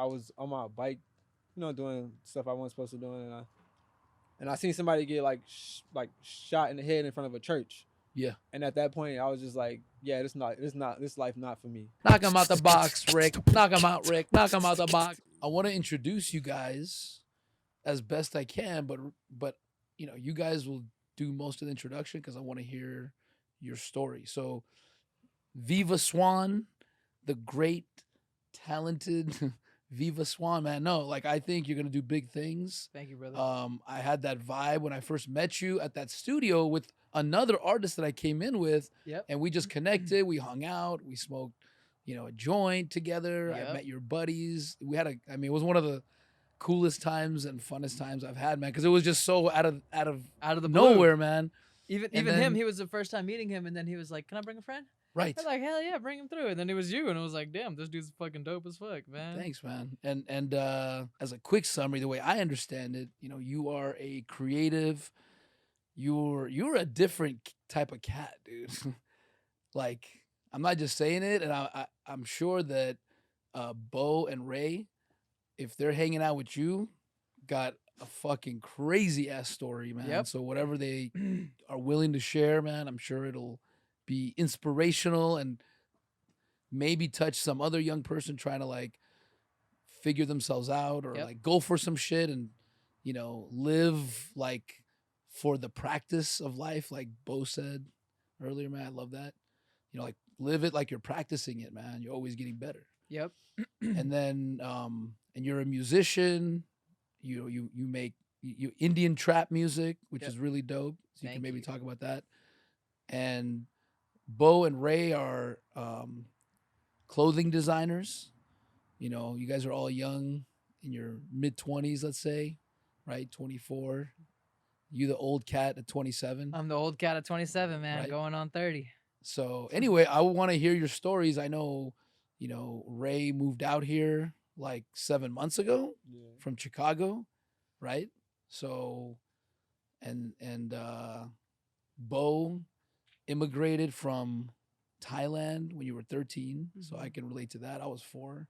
I was on my bike, doing stuff I wasn't supposed to do, and I seen somebody get like shot in the head in front of a church. Yeah. And at that point, I was just like, yeah, this life not for me. Knock him out the box, Rick. Knock him out, Rick. Knock him out the box. I want to introduce you guys as best I can, but you guys will do most of the introduction because I want to hear your story. So, Viva Swan, the great, talented Viva Swan, man. No, like I think you're gonna do big things. Thank you, brother. I had that vibe when I first met you at that studio with another artist that I came in with, Yep. and we just connected. We hung out. We smoked, a joint together. I Yep. met your buddies. We had it was one of the coolest times and funnest times I've had, man, because it was just so out of the blue. nowhere, man. Even And him, then- he was the first time meeting him, and then he was like, "Can I bring a friend?" Right. I was like, "Hell yeah, bring him through." And then it was you, and it was like, "Damn, this dude's fucking dope as fuck, man." Thanks, man. And as a quick summary, the way I understand it, you are a creative. You're a different type of cat, dude. Like, I'm not just saying it, and I'm sure that Bo and Rayy, if they're hanging out with you, got a fucking crazy ass story, man. Yep. So whatever they are willing to share, man, I'm sure it'll be inspirational and maybe touch some other young person trying to like figure themselves out or Yep. like go for some shit and live like for the practice of life, like Bo said earlier, man. I love that. Like live it like you're practicing it, man. You're always getting better. Yep. And then and you're a musician. You make Indian trap music, which Yep. is really dope. So you Thank can maybe you. talk about that. And Bo and Rayy are clothing designers. You guys are all young in your mid-20s, let's say, right? 24. You the old cat at 27. I'm the old cat at 27, man, Right. going on 30. So anyway, I want to hear your stories. I know, Rayy moved out here like 7 months ago Yeah. from Chicago, right? So, and Bo immigrated from Thailand when you were 13, so I can relate to that. I was 4,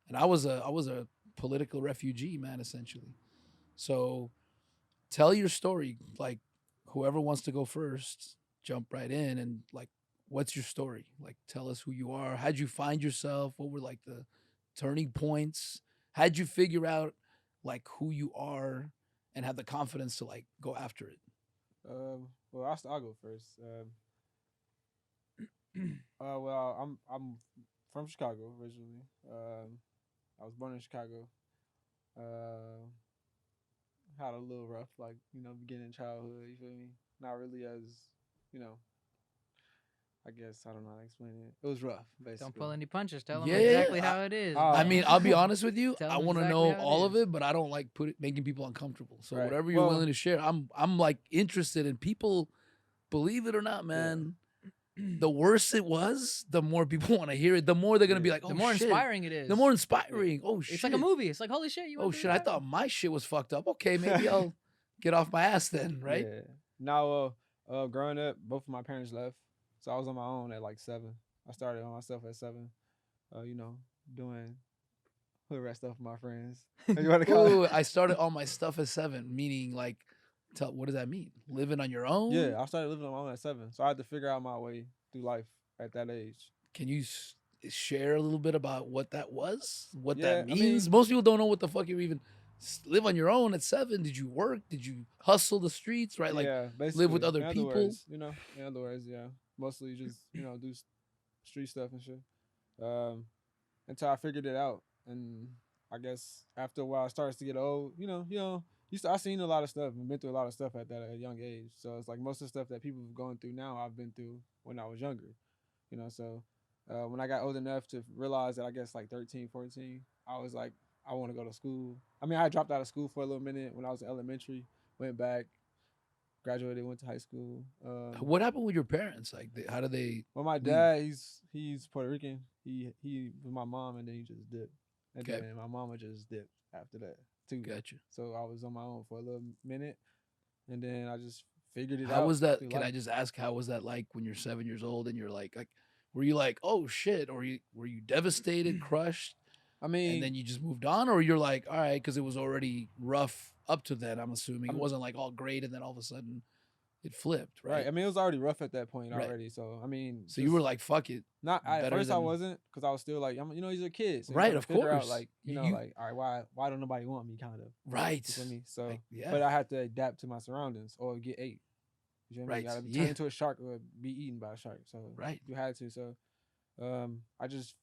and I was a political refugee, man, essentially. So, tell your story. Like, whoever wants to go first, jump right in, and like, what's your story? Like, tell us who you are. How'd you find yourself? What were like the turning points? How'd you figure out like who you are and have the confidence to like go after it? Well, I'll go first. Well, I'm from Chicago originally. I was born in Chicago. Had a little rough, like beginning childhood. You feel me? Not really as you know. I guess I don't know how to explain it. It was rough, basically. Don't pull any punches. Tell them Yeah, exactly how it is. I I man. mean, I'll be honest with you. Tell I them want to exactly know how it all of is. it, but I don't like making people uncomfortable. So Right. whatever you're Well- willing to share, I'm like interested in people. Believe it or not, man. The worse it was, the more people want to hear it. The more they're gonna be Yeah. like, "Oh the more shit." inspiring it is. The more inspiring. Oh shit. It's like a movie. It's like, holy shit, you Oh went through shit. I that? thought my shit was fucked up. Okay, maybe I'll get off my ass then, right? Yeah. Now, growing up, both of my parents left, so I was on my own at like 7. I started on myself at 7. Doing hood rat stuff with my friends. You want to call Ooh, it? I started all my stuff at 7, meaning like, what does that mean? Living on your own? Yeah, I started living on my own at 7, so I had to figure out my way through life at that age. Can you share a little bit about what that was? What Yeah, that I means? mean- Most people don't know what the fuck you even live on your own at 7. Did you work? Did you hustle the streets? Right? Like, yeah, live with basically. other In people? Words, in other words, yeah, mostly just do street stuff and shit. Until I figured it out, and I guess after a while, it starts to get old. I seen a lot of stuff and been through a lot of stuff at that young age. So it's like most of the stuff that people are going through now, I've been through when I was younger. So when I got old enough to realize that, I guess like 13, 14, I was like, I want to go to school. I mean, I dropped out of school for a little minute when I was in elementary, went back, graduated, went to high school. What happened with your parents? Like, how did they? Well, my dad, he's Puerto Rican. He was my mom, and then he just dipped. And Okay. then my mama just dipped after that too. Gotcha. So I was on my own for a little minute, and then I just figured it out. How was that? through Can I life. just ask, how was that like when you're 7 years old and you're like, were you like, oh shit, or were you devastated, crushed? I mean, and then you just moved on, or you're like, all right, because it was already rough up to then. I'm assuming it I'm- wasn't like all great, and then all of a sudden it flipped, right? right. I mean, it was already rough at that point Right. already. So I mean, So you were like, fuck it, not at better first. I than- wasn't because I was still like, he's a kid, so Right, you're trying of to figure out course. like, You- like, all right, why don't nobody want me, kind of. right. You feel me? So, Like, yeah. but I had to adapt to my surroundings or get ate. You feel me? Right, You gotta be yeah. turned into a shark or be eaten by a shark. So Right. you had to. So I just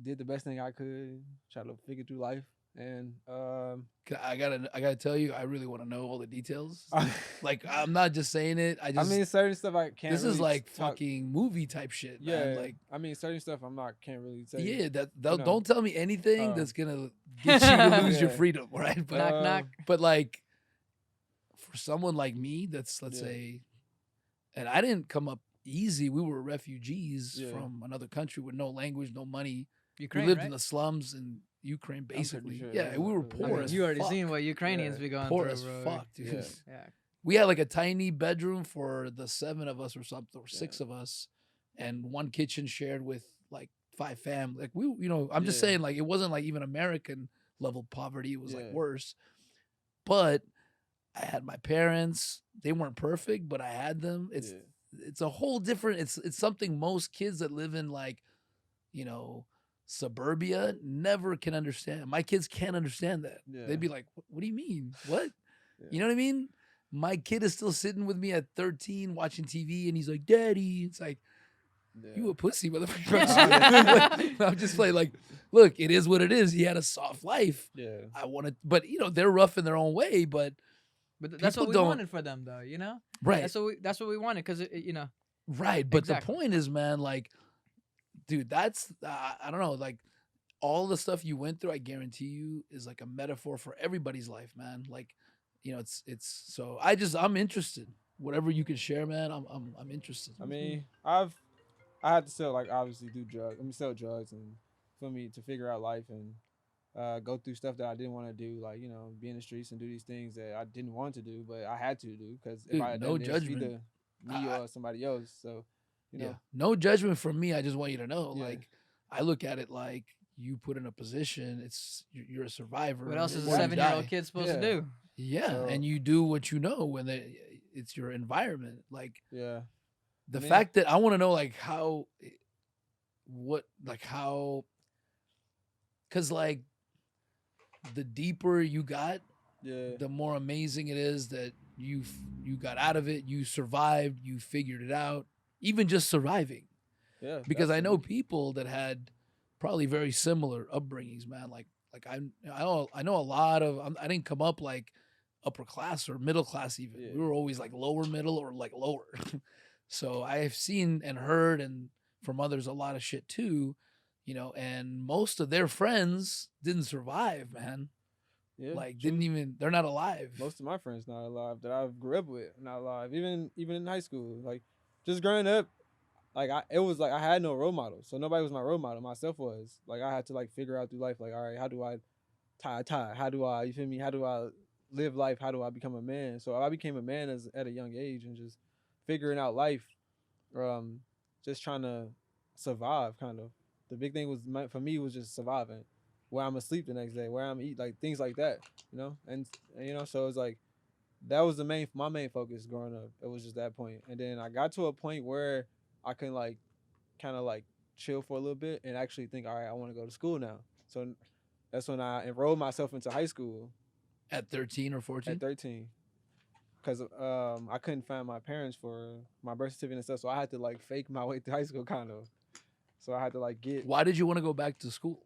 did the best thing I could, try to figure through life, and I gotta tell you, I really want to know all the details. Like, I'm not just saying it. I mean, certain stuff I can't. This really is like talk, fucking movie type shit. yeah. Man. Like, I mean, certain stuff can't really say. yeah, know. don't tell me anything Uh, that's gonna get you to lose your Yeah. freedom, right? But Knock knock. but like for someone like me, that's let's Yeah. say, and I didn't come up easy. We were refugees Yeah. from another country with no language, no money. Ukraine, we lived right? in the slums in Ukraine, pretty basically. sure, yeah, yeah. we were I poor mean, as you already fuck. seen what Ukrainians Yeah. be going Poor through, as bro. fuck, dude. Yeah. Yeah. We had like a tiny bedroom for the 7 of us or something, or 6 Yeah. of us, and one kitchen shared with like 5 families. Like we, I'm just Yeah. saying, like it wasn't like even American level poverty. It was like Yeah. worse. But I had my parents. They weren't perfect, but I had them. It's a whole different. It's something most kids that live in like, suburbia never can understand. My kids can't understand that. Yeah. They'd be like, "What do you mean? What?" Yeah. You know what I mean? My kid is still sitting with me at 13 watching TV, and he's like, "Daddy." It's like, Yeah. you a pussy, motherfucker. I'm just playing like, look, it is what it is. He had a soft life. Yeah. I want to, but they're rough in their own way. But But that's People what we don't- wanted for them, though. You know. right, That's what we wanted, because right. But Exactly. the point is, man, like, dude, that's I don't know, like all the stuff you went through. I guarantee you is like a metaphor for everybody's life, man. Like, it's so I'm interested. Whatever you can share, man. I'm interested. I mean, I had to sell, like, obviously do drugs. I mean, sell drugs and for me to figure out life and go through stuff that I didn't want to do, like, be in the streets and do these things that I didn't want to do, but I had to do because if Dude, I had no done this, judgment. either me or somebody else. So, Yeah, no judgment from me. I just want you to know, Yeah. like, I look at it like you put in a position. It's you're a survivor. what else is a or you 7-year-old die. kid supposed Yeah. to do? Yeah, So- and you do what you know when it's your environment. Like yeah. the I mean- fact that I want to know, like how, because like the deeper you got, Yeah. the more amazing it is that you got out of it, you survived, you figured it out, even just surviving. Yeah. Because I know absolutely. people that had probably very similar upbringings, man. Like I know a lot of. I didn't come up like upper class or middle class even. Yeah. We were always like lower middle or like lower. So I've seen and heard and from others a lot of shit too, and most of their friends didn't survive, man. Yeah. Like true. they're not alive. Most of my friends not alive that I grew up with not alive. Even in high school, like just growing up, like it was like I had no role model, so nobody was my role model. Myself was like I had to like figure out through life, like, all right, how do I tie a tie? How do I, you feel me? How do I live life? How do I become a man? So I became a man at a young age and just figuring out life, just trying to survive. Kind of the big thing was for me was just surviving. Where I'm asleep the next day, where I'm eat, like things like that, and so it's like that was my main focus growing up. It was just that point, and then I got to a point where I can like kind of like chill for a little bit and actually think, all right, I want to go to school now. So that's when I enrolled myself into high school At 13 or 14. at 13, because I couldn't find my parents for my birth certificate and stuff, so I had to like fake my way through high school kind of. So I had to like get. Why did you want to go back to school?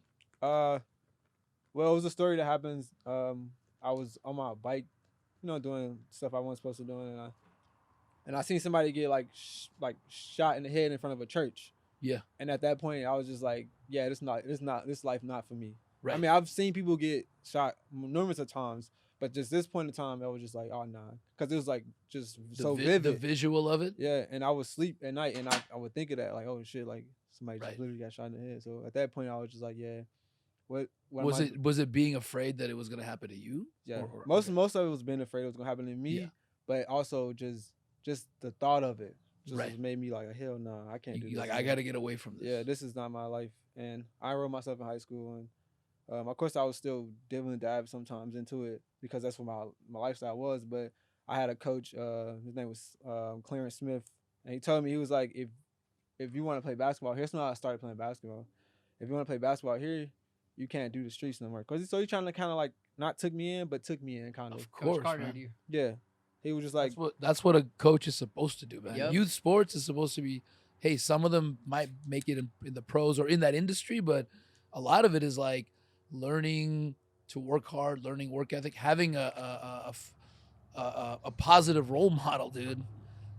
Well, it was a story that happens. I was on my bike, doing stuff I wasn't supposed to do, and I seen somebody get like shot in the head in front of a church. Yeah. And at that point, I was just like, yeah, this life not for me. Right. I mean, I've seen people get shot numerous of times, but just this point in time, I was just like, oh nah, because it was like just so vivid. The visual of it. Yeah, and I would sleep at night, and I would think of that, like, oh shit, like somebody Right. just literally got shot in the head. So at that point, I was just like, yeah, what Was it being afraid that it was going to happen to you? Yeah, Or- most of it was being afraid it was gonna happen to me, Yeah. but also just the thought of it just Right. made me like, hell no, I can't do this. Like, I got to get away from this. Yeah, this is not my life. and I enrolled myself in high school. And of course, I was still dibbling dab sometimes into it because that's what my lifestyle was. But I had a coach. His name was Clarence Smith, and he told me, he was like, if you want to play basketball, here's when I started playing basketball. If you want to play basketball here, you can't do the streets no more. So he's trying to kind of like not took me in, but took me in kind of. Of course, Coach Carter, man. you. Yeah, he was just like, That's what a coach is supposed to do, man. Yep. Youth sports is supposed to be, hey, some of them might make it in the pros or in that industry, but a lot of it is like learning to work hard, learning work ethic, having a positive role model, dude.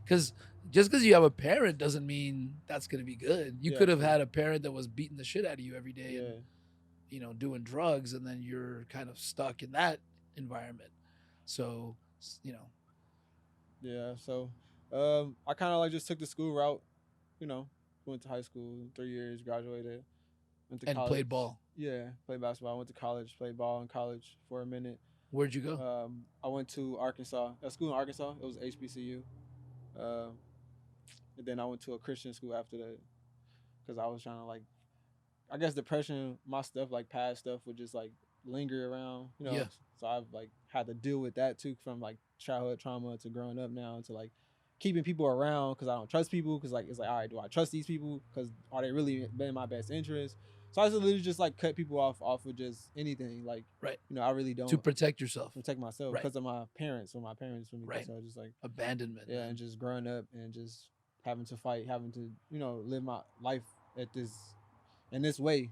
Because just because you have a parent doesn't mean that's gonna be good. You Yeah, could have true. had a parent that was beating the shit out of you every day, yeah. and doing drugs, and then you're kind of stuck in that environment. So, Yeah, so I kind of like just took the school route, you know, went to high school, 3 years, graduated, went to and college. played ball. Yeah, played basketball. I went to college, played ball in college for a minute. Where'd you go? I went to Arkansas, a school in Arkansas. It was HBCU. And then I went to a Christian school after that because I was trying to like, I guess depression, my stuff, like past stuff would just like linger around, Yeah. So I've like had to deal with that too, from like childhood trauma to growing up now to like keeping people around because I don't trust people, because like it's like, all right, do I trust these people, because are they really in my best interest? So I just literally just like cut people off of just anything, like, Right. I really don't To protect yourself. protect myself Right. because of my parents. So my parents for me, Right. so just like Abandonment. yeah, man. and just growing up and just having to fight, having to live my life in this way,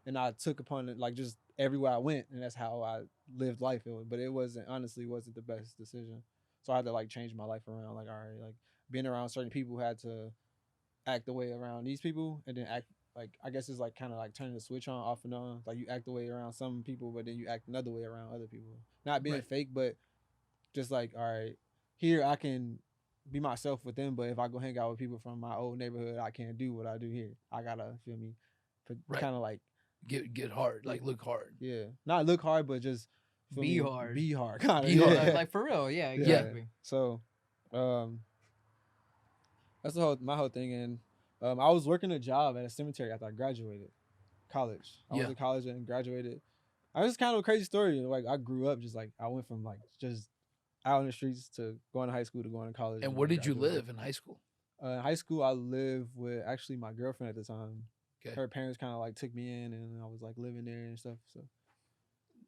and I took upon it like just everywhere I went, and that's how I lived life. But it honestly wasn't the best decision. So I had to like change my life around. Like, all right, like being around certain people, had to act the way around these people, and then act like, I guess it's like kind of like turning the switch on, off and on. Like you act the way around some people, but then you act another way around other people. Not being Right. fake, but just like, all right, here I can be myself with them, but if I go hang out with people from my old neighborhood, I can't do what I do here. I gotta, feel me, Right. kind of like, Get hard, like look hard. yeah, not look hard, but just feel Be me, hard. be hard, kind of, Be hard. yeah. Like for real, yeah, Yeah. exactly. So, that's my whole thing. And I was working a job at a cemetery after I graduated college. I went Yeah. to college and graduated. I was kind of a crazy story. Like I grew up just like, I went from like just out in the streets to going to high school to going to college. And where did you graduated. live in high school? In high school, I lived with actually my girlfriend at the time. Okay. Her parents kind of like took me in, and I was like living there and stuff. So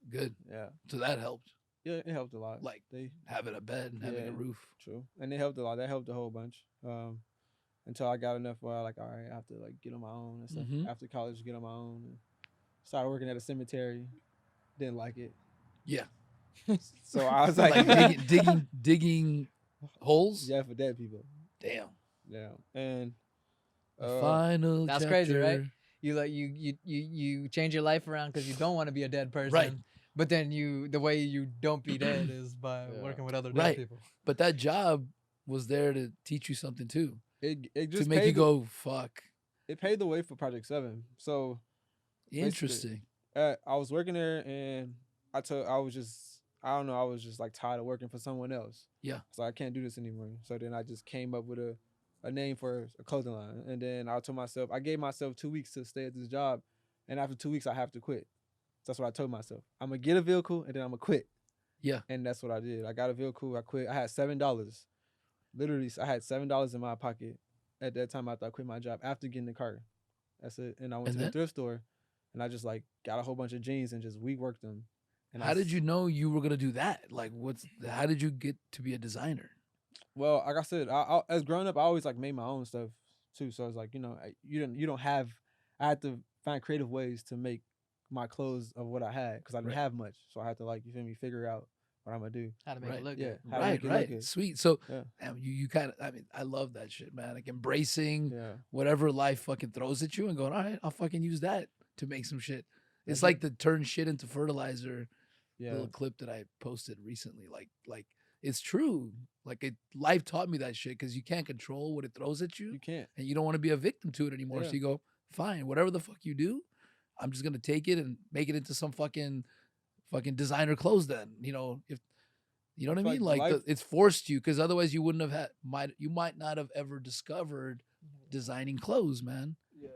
Good. yeah, So that helped. yeah, it helped a lot. Like they having a bed and having a Yeah. roof. true, and they helped a lot. That helped a whole bunch. Until I got enough where I like, all right, I have to like get on my own and stuff. Mhm. After college, get on my own. And started working at a cemetery. Didn't like it. Yeah. So I was like, Like digging holes. yeah, for dead people. Damn. Yeah, and The final. That's crazy, right? chapter. You like you change your life around because you don't want to be a dead person. Right. But then the way you don't be dead is by Yeah. working with other dead Right. people. But that job was there to teach you something too, it just to make you paid go fuck. It paved the way for Project7. So Interesting. I was working there, and I was just like tired of working for someone else. Yeah. So I can't do this anymore. So then I just came up with a name for a clothing line, and then I told myself, I gave myself 2 weeks to stay at this job, and after 2 weeks I have to quit. So that's what I told myself. I'm gonna get a vehicle, and then I'm gonna quit. Yeah. And that's what I did. I got a vehicle. I quit. I had $7. Literally, I had $7 in my pocket at that time after I quit my job, after getting the car. That's it. And I went And to the then? thrift store, and I just like got a whole bunch of jeans and just reworked them. And How did you know you were gonna do that? Like, how did you get to be a designer? Well, like I said, I as growing up, I always like made my own stuff too. So it's like, you don't have. I had to find creative ways to make my clothes of what I had, because I didn't Right. have much. So I had to, like, you feel me, figure out what I'm gonna do. How to make Right. it look Yeah. good. How to Right, make it look right. good. Sweet. So Yeah. damn, you kind of, I mean, I love that shit, man. Like embracing Yeah. whatever life fucking throws at you and going, all right, I'll fucking use that to make some shit. It's That's like it. the turn shit into fertilizer Yeah. little clip that I posted recently. Like it's true. Like life taught me that shit, because you can't control what it throws at you, You can't. and you don't want to be a victim to it anymore. Yeah. So you go, fine, whatever the fuck you do, I'm just gonna take it and make it into some fucking designer clothes. Then if you know what I Like mean. Like life- it's forced you, because otherwise you wouldn't have you might not have ever discovered designing clothes, man. Yeah.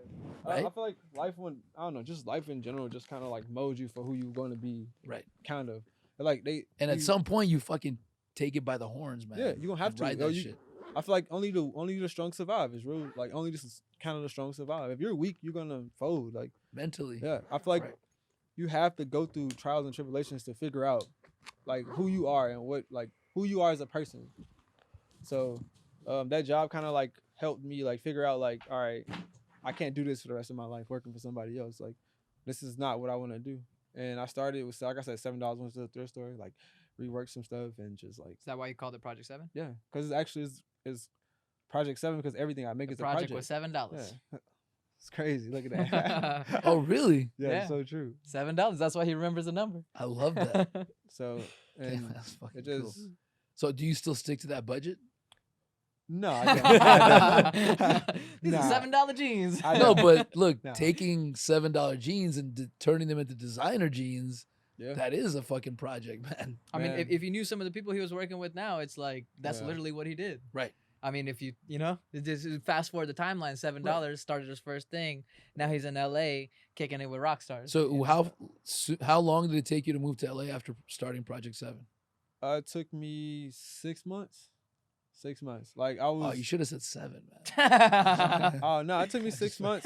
Right? I feel like life when I don't know, just life in general, just kind of like molds you for who you're going to be. Right. Kind of like And at some point, you fucking take it by the horns, man. Yeah, you gonna have and to ride Yo, that you, shit. I feel like only the strong survive. It's real. Like only this kind of the strong survive. If you're weak, you're gonna fold. Like Mentally. yeah, I feel like Right. you have to go through trials and tribulations to figure out like who you are and what like who you are as a person. So that job kind of like helped me like figure out like all right, I can't do this for the rest of my life working for somebody else. Like this is not what I want to do. And I started with like I said $7 went to the thrift store like rework some stuff and just like Is that why you called it Project 7? yeah, because it actually is Project 7 because everything I make is a Project project. was $7. Yeah. It's crazy. Look at that. Oh, really? yeah, Yeah. it's so true. $7. That's why he remembers the number. I love that. So Damn, and that's fucking it just cool. So, do you still stick to that budget? no, I don't. These Nah. are $7 jeans. I No, don't. but look, No. taking $7 jeans and turning them into designer jeans, Yeah. that is a fucking project, man. I mean, Man. if you knew some of the people he was working with now, it's like that's Yeah. literally what he did. Right. I mean, if you know, just fast forward the timeline, $7 started his first thing. Now he's in LA kicking it with rock stars. So, how long did it take you to move to LA after starting Project 7? It took me 6 months. 6 months. Like I was Oh, you should have said 7, man. Oh no, it took me 6 months.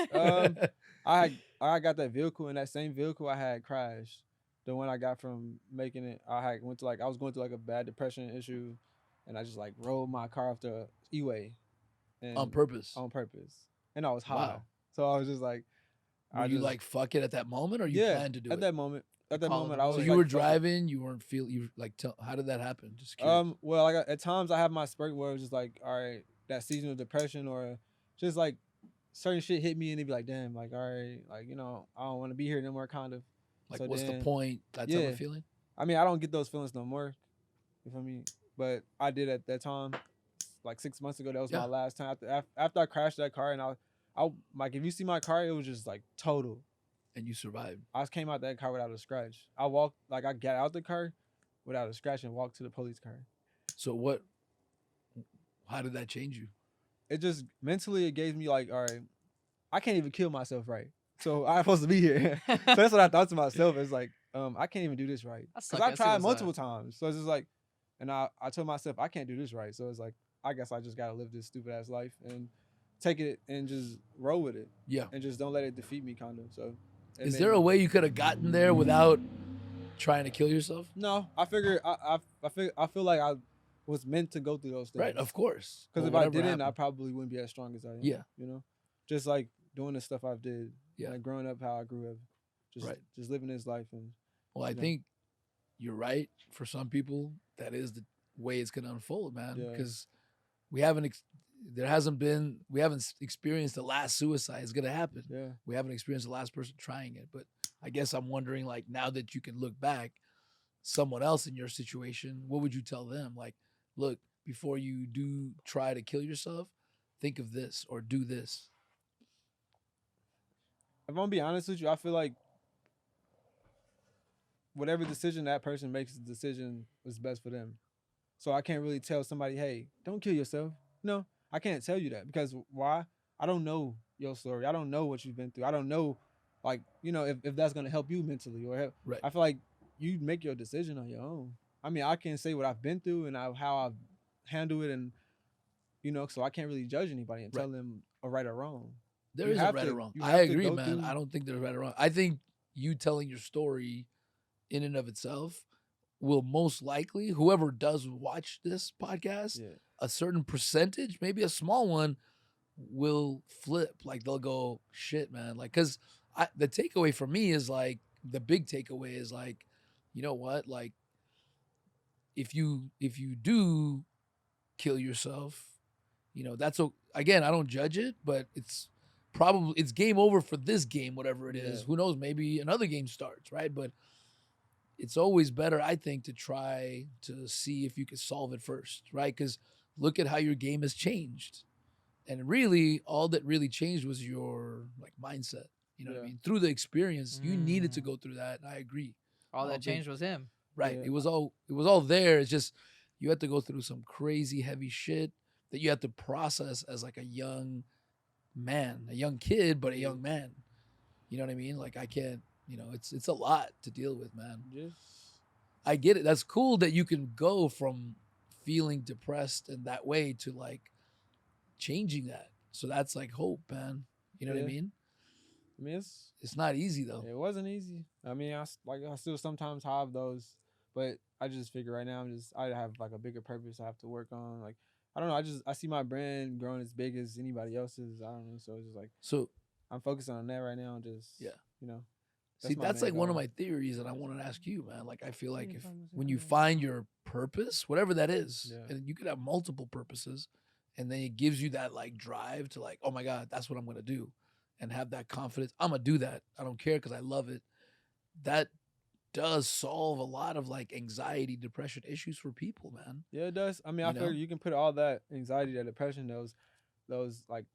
I got that vehicle, and that same vehicle I had crashed. The one I got from making it, I was going through like a bad depression issue, and I just like rolled my car off the E-way, and On purpose. on purpose, and I was high. Wow. So I was just like, Were you like fuck it at that moment, or you planned to do at it? that moment. At that Call it moment, a I vote. was. So like, you were fuck it. driving, you weren't how did that happen? Just curious. Well, like at times I have my spurt where it was just like, all right, that seasonal depression or just like certain shit hit me and it'd be like, damn, like, all right, like, you know, I don't want to be here no more kind of. Like, so what's the then- point? That type yeah. of feeling? I mean, I don't get those feelings no more. You feel me? But I did at that time, like 6 months ago. That was Yeah. my last time. After I crashed that car and I like, if you see my car, it was just like total. And you survived. I came out that car without a scratch. I got out the car without a scratch and walked to the police car. So how did that change you? It just mentally it gave me like, all right, I can't even kill myself right. So I'm supposed to be here. So that's what I thought to myself. It's like, I can't even do this right. That's Because like I a tried suicide. multiple times. So it's just like, and I told myself I can't do this right. So it's like, I guess I just gotta live this stupid ass life and take it and just roll with it. Yeah. And just don't let it defeat me kind of. So Is there a way you could have gotten there without trying to kill yourself? No, I figure I feel like I was meant to go through those things. Right, of course. Because Well, if I whatever didn't, I happened. probably wouldn't be as strong as I am. Yeah. You know? Just like doing the stuff I've did. Yeah. Like growing up how I grew up. Just living this life and Well, I Yeah. think you're right. For some people, that is the way it's gonna unfold, man. Yeah. Because we haven't experienced the last suicide. It's gonna happen. yeah. We haven't experienced the last person trying it. But I guess I'm wondering, like, now that you can look back, someone else in your situation, what would you tell them? Like, look, before you do try to kill yourself, think of this or do this. If I'm gonna be honest with you, I feel like whatever decision that person makes, the decision is best for them. So I can't really tell somebody, hey, don't kill yourself. No, I can't tell you that because why? I don't know your story. I don't know what you've been through. I don't know, like, you know, if that's gonna help you mentally or help. Right. I feel like you make your decision on your own. I mean, I can say what I've been through and how I've handled it, and you know, so I can't really judge anybody and Right. tell them a right or wrong. There You is a have right to- or wrong. you I have to agree, go man. through- I don't think there's right or wrong. I think you telling your story in and of itself will most likely, whoever does watch this podcast, Yeah. a certain percentage, maybe a small one, will flip. Like they'll go, shit, man. Like, cause the takeaway for me is like, the big takeaway is like, you know what? Like, if you do kill yourself, you know, again, I don't judge it, but it's game over for this game, whatever it is. Yeah. Who knows? Maybe another game starts, right? But it's always better, I think, to try to see if you can solve it first, right? Because look at how your game has changed. And really, all that really changed was your like mindset. You know what I Yeah. mean? Through the experience, you needed to go through that. And I agree. All All that big- changed was him. Right. Yeah. It was all there. It's just you had to go through some crazy heavy shit that you had to process as like a young man, a young kid, but a young man. You know what I mean? Like I can't, it's a lot to deal with, man. Just I get it. That's cool that you can go from feeling depressed in that way to like changing that. So that's like hope, man. You know what I yeah. mean? I mean, It's not easy though. it wasn't easy. I mean, I still sometimes have those, but I just figure right now I have like a bigger purpose I have to work on. Like I don't know. I see my brand growing as big as anybody else's. I don't know. So it's just like So I'm focusing on that right now. Just yeah. you know, See, my that's main like one of goal. my theories, and I want to ask you, man. Like, I feel like if when you find your purpose, whatever that is, Yeah. and you could have multiple purposes, and then it gives you that like drive to like, oh my god, that's what I'm gonna do, and have that confidence. I'm gonna do that. I don't care because I love it. That does solve a lot of like anxiety, depression issues for people, man. Yeah, it does. I mean, I You figure know? you can put all that anxiety, that depression, those like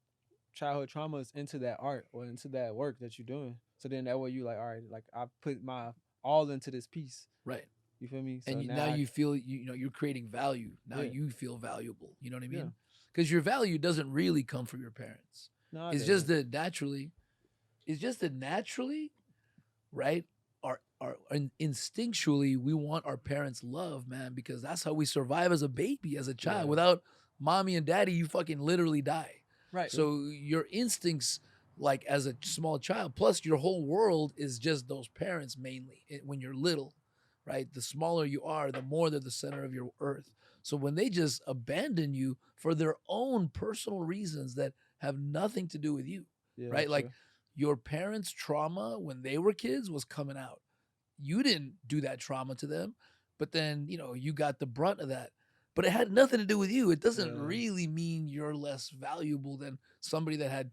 childhood traumas into that art or into that work that you're doing. So then that way you like, all right, like I put my all into this piece. Right. You feel me? So And now you feel you're creating value. Now Yeah. you feel valuable. You know what I Yeah. mean? Because your value doesn't really come from your parents. No, It's just that naturally, right? Our instinctually we want our parents' love, man, because that's how we survive as a baby, as a child. Yeah. Without mommy and daddy, you fucking literally die. Right. So your instincts, like as a small child, plus your whole world is just those parents mainly when you're little, right? The smaller you are, the more they're the center of your earth. So when they just abandon you for their own personal reasons that have nothing to do with you, Yeah, right? Like true. your parents' trauma when they were kids was coming out. You didn't do that trauma to them, but then, you got the brunt of that. But it had nothing to do with you. It doesn't Yeah. really mean you're less valuable than somebody that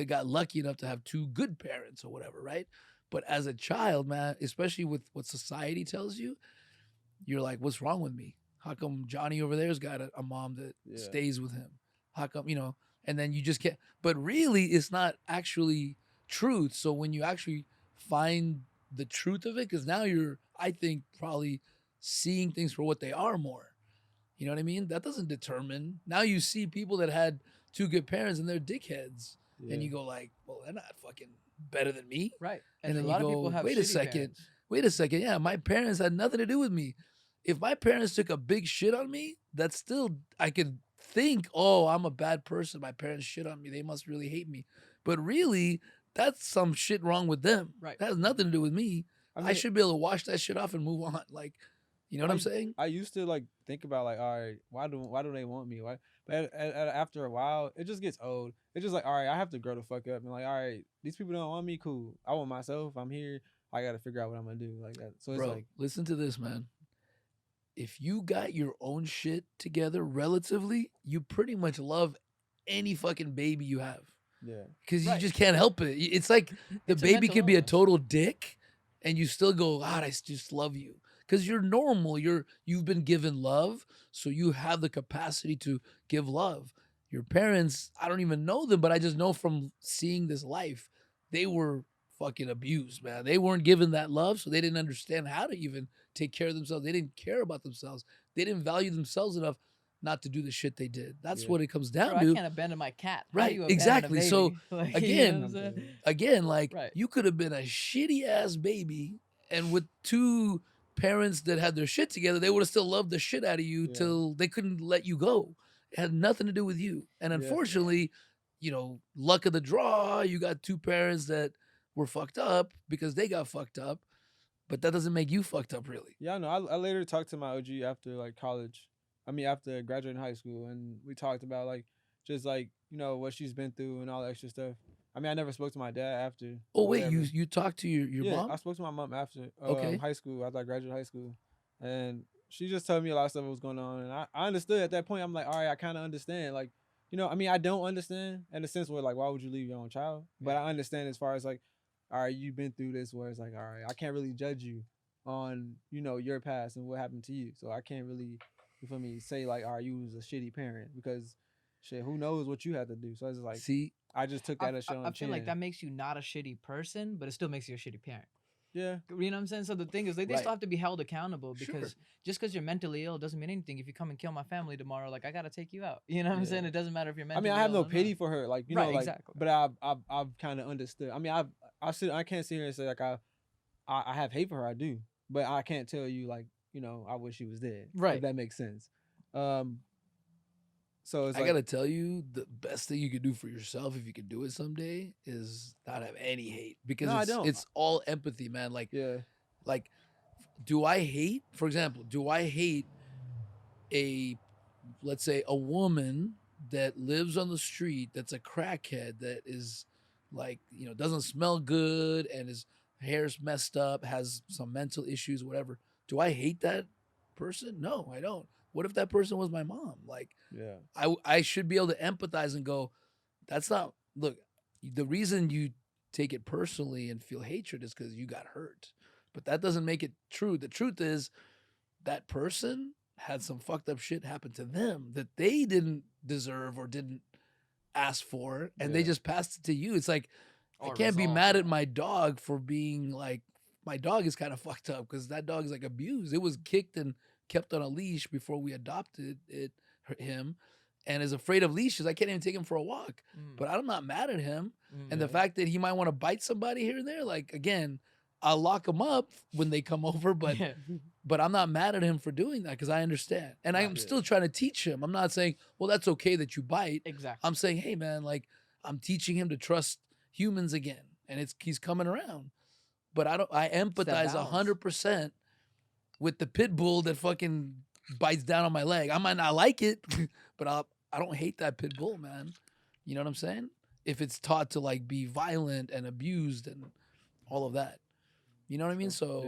got lucky enough to have two good parents or whatever, right? But as a child, man, especially with what society tells you, you're like, what's wrong with me? How come Johnny over there's got a mom that Yeah. stays with him? How come, and then you just can't, but really it's not actually truth. So when you actually find the truth of it, because now you're, I think, probably seeing things for what they are more. You know what I mean? That doesn't determine. Now you see people that had two good parents and they're dickheads. Yeah. And you go like, well, they're not fucking better than me. Right. And then a you lot go, of people have wait a shitty second. parents. Wait a second. Yeah, my parents had nothing to do with me. If my parents took a big shit on me, that's still, I could think, oh, I'm a bad person. My parents shit on me. They must really hate me. But really, that's some shit wrong with them. Right. That has nothing to do with me. I I mean, should be able to wash that shit off and move on. Like, you know what I'm saying? I used to like think about like, all right, why do they want me? Why? But after a while, it just gets old. It's just like, all right, I have to grow the fuck up and like, all right, these people don't want me. Cool. I want myself. I'm here. I got to figure out what I'm gonna do like that. So it's Bro, like, listen to this, man. If you got your own shit together relatively, you pretty much love any fucking baby you have. yeah, Because you Right. just can't help it. It's like the It's a baby mental could be a illness. total dick and you still go, God, I just love you. Because you're normal. You've been given love, so you have the capacity to give love. Your parents, I don't even know them, but I just know from seeing this life, they were fucking abused, man. They weren't given that love, so they didn't understand how to even take care of themselves. They didn't care about themselves. They didn't value themselves enough not to do the shit they did. That's Yeah. what it comes down Bro, to. I can't abandon my cat. How do Right, you abandon a exactly. So, baby? Like, you know again, what I'm saying? Again, like Right. you could have been a shitty ass baby, and with two parents that had their shit together, they would have still loved the shit out of you Yeah. till they couldn't let you go. It had nothing to do with you. And Yeah. unfortunately, luck of the draw, you got two parents that were fucked up because they got fucked up, but that doesn't make you fucked up, really. yeah. I know. I later talked to my OG after like college. I mean, after graduating high school, and we talked about like just like what she's been through and all that extra stuff. I mean, I never spoke to my dad after. Oh or wait, whatever. you talked to your Yeah, mom? I spoke to my mom after Okay. high school, after I graduated high school. And she just told me a lot of stuff that was going on. And I understood at that point. I'm like, all right, I kind of understand. Like, I mean, I don't understand in the sense where, like, why would you leave your own child? But I understand as far as, like, all right, you've been through this where it's like, all right, I can't really judge you on, your past and what happened to you. So I can't really, you feel me, say, like, all right, you was a shitty parent because, shit, who knows what you had to do. So it's like, See, I just took that as shit on I the feel like chin. that makes you not a shitty person, but it still makes you a shitty parent. Yeah. You know what I'm saying? So the thing is, they Right. still have to be held accountable Sure. because just because you're mentally ill doesn't mean anything. If you come and kill my family tomorrow, like I gotta take you out. You know what I'm Yeah. saying? It doesn't matter if you're I mentally mean, I have ill no or pity not. for her, like you Right, know, like, exactly. but I've kind of understood. I mean, I can't sit here and say like I have hate for her. I do, but I can't tell you like I wish she was dead. Right. If that makes sense. So it's I like gotta tell you, the best thing you can do for yourself, if you can do it someday, is not have any hate, because No, I don't. it's all empathy, man. yeah, Like, do I hate? For example, do I hate a, let's say, a woman that lives on the street that's a crackhead, that is like, doesn't smell good, and his hair's messed up, has some mental issues, whatever? Do I hate that person? No, I don't. What if that person was my mom? Like, yeah, I should be able to empathize and go, that's not, look, the reason you take it personally and feel hatred is because you got hurt. But that doesn't make it true. The truth is, that person had some fucked up shit happen to them that they didn't deserve or didn't ask for, and they Yeah. just passed it to you. It's like, I Or can't be resolve, mad yeah. at my dog for being like, my dog is kind of fucked up because that dog is like abused. It was kicked and kept on a leash before we adopted him, and is afraid of leashes. I can't even take him for a walk. But I'm not mad at him. And the Yeah. fact that he might want to bite somebody here and there, like, again, I'll lock him up when they come over, but Yeah. but I'm not mad at him for doing that because I understand. And I'm Right. still trying to teach him. I'm not saying, well, that's okay that you bite. Exactly. I'm saying, hey man, like, I'm teaching him to trust humans again. And he's coming around. But I empathize balance. 100% with the pit bull that fucking bites down on my leg. I might not like it, but I don't hate that pit bull, man. You know what I'm saying? If it's taught to like be violent and abused and all of that. You know what I mean? So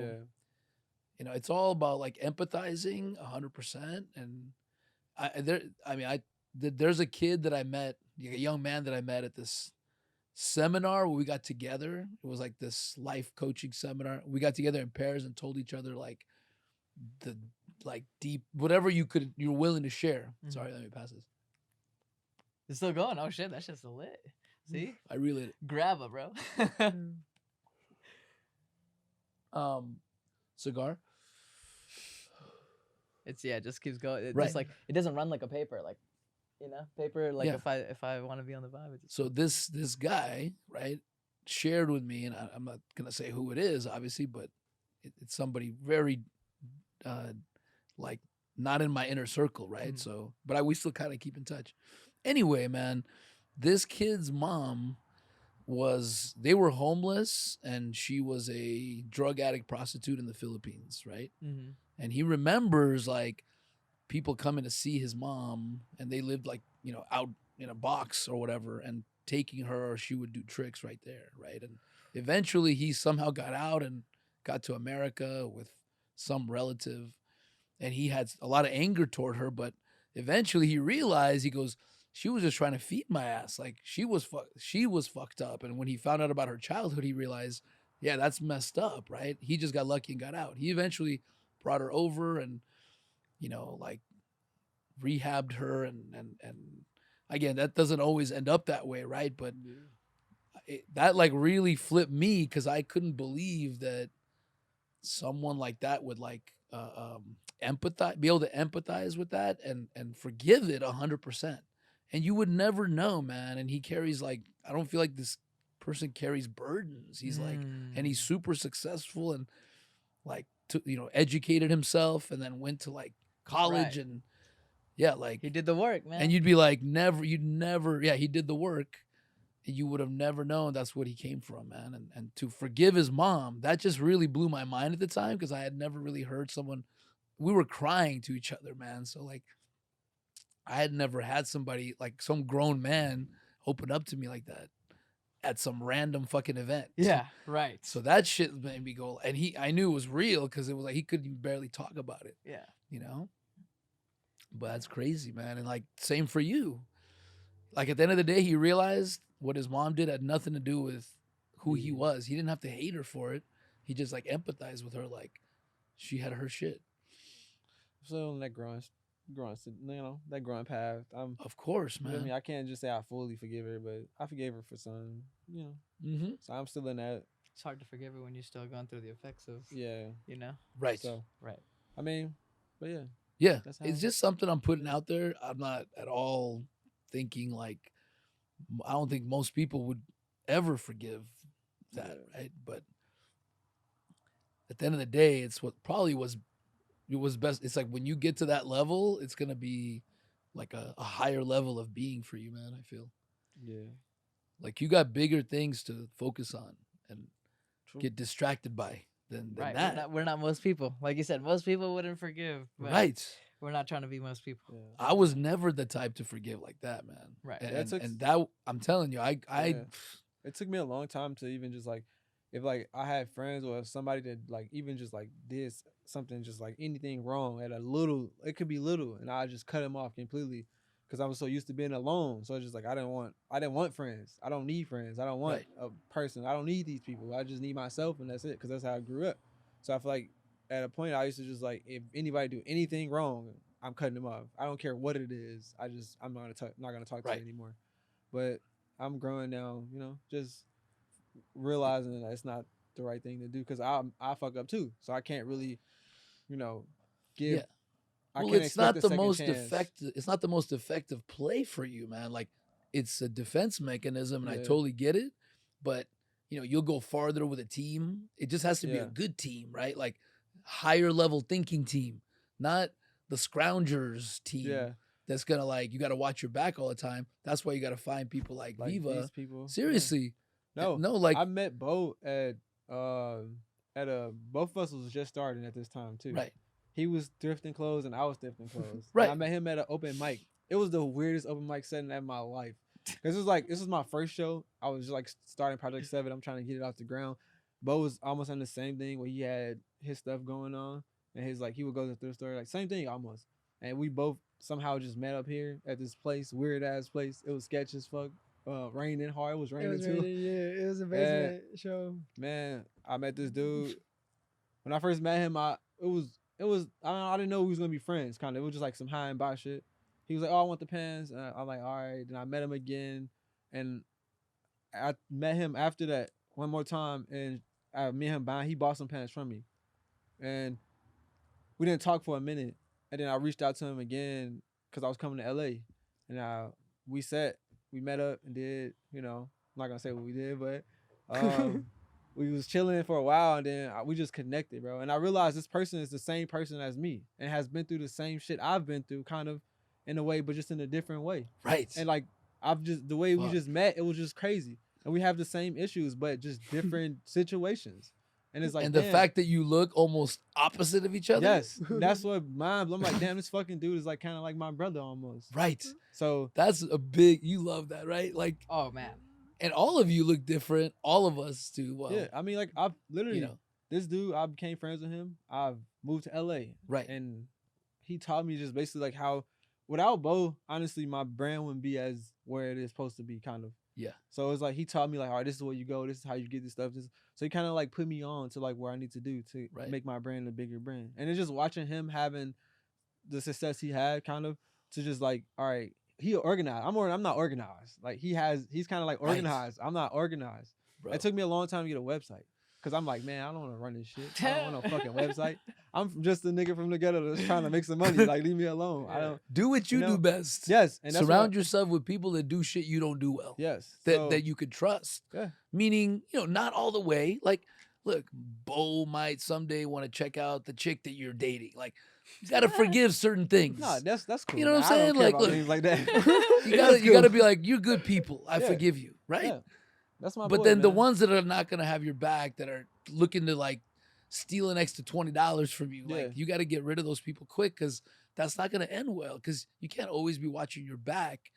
yeah, it's all about like empathizing 100%. And there's a kid that I met, a young man that I met at this seminar where we got together. It was like this life coaching seminar. We got together in pairs and told each other like the like deep whatever you're willing to share. Mhm. Sorry, let me pass this. It's still going. Oh shit, that shit's still lit. See? I really Grab it, bro. cigar. It's it just keeps going. It Right. just like it doesn't run like a paper, like paper. Like Yeah. if I want to be on the vibe, it's So this guy, right, shared with me, and I'm not gonna say who it is, obviously, but it's somebody very, like, not in my inner circle, right? Mhm. So, but we still kind of keep in touch. Anyway, man, this kid's mom they were homeless, and she was a drug addict prostitute in the Philippines, right? mm-hmm. And he remembers like people coming to see his mom, and they lived like out in a box or whatever, and taking her, or she would do tricks right there, right? And eventually he somehow got out and got to America with some relative, and he had a lot of anger toward her, but eventually he realized, he goes, she was just trying to feed my ass, like she was fucked up. And when he found out about her childhood, he realized, yeah, that's messed up, right? He just got lucky and got out. He eventually brought her over and like rehabbed her, and again, that doesn't always end up that way, right? But that like really flipped me, because I couldn't believe that someone like that would like be able to empathize with that and forgive it 100%. And you would never know, man. And he carries like, I don't feel like this person carries burdens. He's like, and he's super successful, and like educated himself, and then went to like college, Right. and yeah, like He did the work, man. and you'd be like, you'd never, yeah, he did the work. And you would have never known that's what he came from, man. And to forgive his mom, that just really blew my mind at the time, because I had never really heard someone, we were crying to each other, man. So like, I had never had somebody, like some grown man, open up to me like that at some random fucking event. Yeah, right. So that shit made me go, and I knew it was real, because it was like he couldn't barely talk about it. Yeah. But that's crazy, man. And like, same for you. Like, at the end of the day, he realized what his mom did had nothing to do with who he was. He didn't have to hate her for it. He just like empathized with her, like she had her shit. So on that that growing path. Of course, You know what I man. mean, I can't just say I fully forgive her, but I forgave her for some. Mm-hmm. So I'm still in that. It's hard to forgive it when you're still going through the effects of, Yeah. you know. Right. So Right. I mean, but yeah, Yeah. that's It's how. just something I'm putting out there. I'm not at all thinking like I don't think most people would ever forgive that, Yeah. right? But at the end of the day, it's what probably was it was best. It's like when you get to that level, it's gonna be like a higher level of being for you, man. I feel Yeah. like you got bigger things to focus on and True. get distracted by than Right. that. We're not most people. Like you said, most people wouldn't forgive. But Right. We're not trying to be most people. Yeah. I was never the type to forgive like that, man. Right. And, That and, took- and that I'm telling you, I Yeah. It took me a long time to even just like, if like I had friends or if somebody that like even just like did something just like anything wrong at a little, it could be little, and I just cut them off completely because I was so used to being alone. So it's just like I didn't want friends. I don't need friends. I don't want Right. a person. I don't need these people. I just need myself, and that's it. Because that's how I grew up. So I feel like at a point I used to just like if anybody do anything wrong, I'm cutting them off. I don't care what it is. I'm not gonna talk to Right. you anymore. But I'm growing now, just realizing that it's not the right thing to do because I fuck up too, so I can't really, give. Yeah. I Well, can't it's expect not a the second most chance. effective. It's not the most effective play for you, man. Like it's a defense mechanism, and I Yeah. totally get it. But you'll go farther with a team. It just has to be a Yeah. good team, right? Like higher level thinking team, not the scroungers team. Yeah, That's gonna like you got to watch your back all the time. That's why you got to find people like like Viva. these people. Yeah. Seriously, No, no, like I met Bo at a both of us was just starting at this time too. right, He was thrifting clothes and I was thrifting clothes. Right. And I met him at an open mic. It was the weirdest open mic setting in my life. Cause this was my first show. I was just like starting Project7. I'm trying to get it off the ground. Bo was almost on the same thing where he had his stuff going on. And he would go to the thrift store, like same thing almost. And we both somehow just met up here at this place, weird ass place. It was sketch as fuck. Raining hard. It was raining too. Yeah, it was a basement show. Man, I met this dude. When I first met him, I didn't know we was gonna be friends. Kind of, it was just like some high and by shit. He was like, "Oh, I want the pants." And I'm like, "All right." Then I met him again, and I met him after that one more time, and me and him buying. He bought some pants from me, and we didn't talk for a minute. And then I reached out to him again because I was coming to LA, and we met up and did. I'm not gonna say what we did, but we was chilling for a while, and then we just connected, bro. And I realized this person is the same person as me and has been through the same shit I've been through, kind of in a way, but just in a different way. right. And like the way we Fuck. just met, it was just crazy. And we have the same issues, but just different situations. And it's like, and the damn, fact that you look almost opposite of each other. yes, that's what I'm like, damn, this fucking dude is like kind of like my brother almost. Right. So That's a big. You love that, right? Like, Oh man. and all of you look different. All of us do. Well, yeah, I mean, like I've literally you know, this dude, I became friends with him. I've moved to LA. right. And he taught me just basically like how without Bo, honestly, my brand wouldn't be as where it is supposed to be, kind of. Yeah. So it's like he taught me like, all right, this is where you go, this is how you get this stuff. So he kind of like put me on to like where I need to do to Right. make my brand a bigger brand. And it's just watching him having the success he had, kind of to just like, all right, he organized. I'm not organized. Like he's kind of like Right. organized. I'm not organized. Bro. It took me a long time to get a website. Cause I'm like, man, I don't want to run this shit. I don't want no fucking website. I'm just a nigga from the ghetto that's trying to make some money. Like, leave me alone. I don't. do what you you know, do best. Yes, and that's Surround what, yourself with people that do shit you don't do well. yes, That so, that you could trust. Yeah. Meaning, not all the way. Like, look, Bo might someday want to check out the chick that you're dating. Like, you gotta forgive certain things. No, that's cool. You know what I'm man. I saying? don't care Like, about look, things like that. you That's gotta cool. be like, you're good people. I Yeah. forgive you, right? Yeah, that's my. But boy, then the man. ones that are not gonna have your back, that are looking to like steal an extra $20 from you, Yeah. like you got to get rid of those people quick, because that's not gonna end well. Because you can't always be watching your back.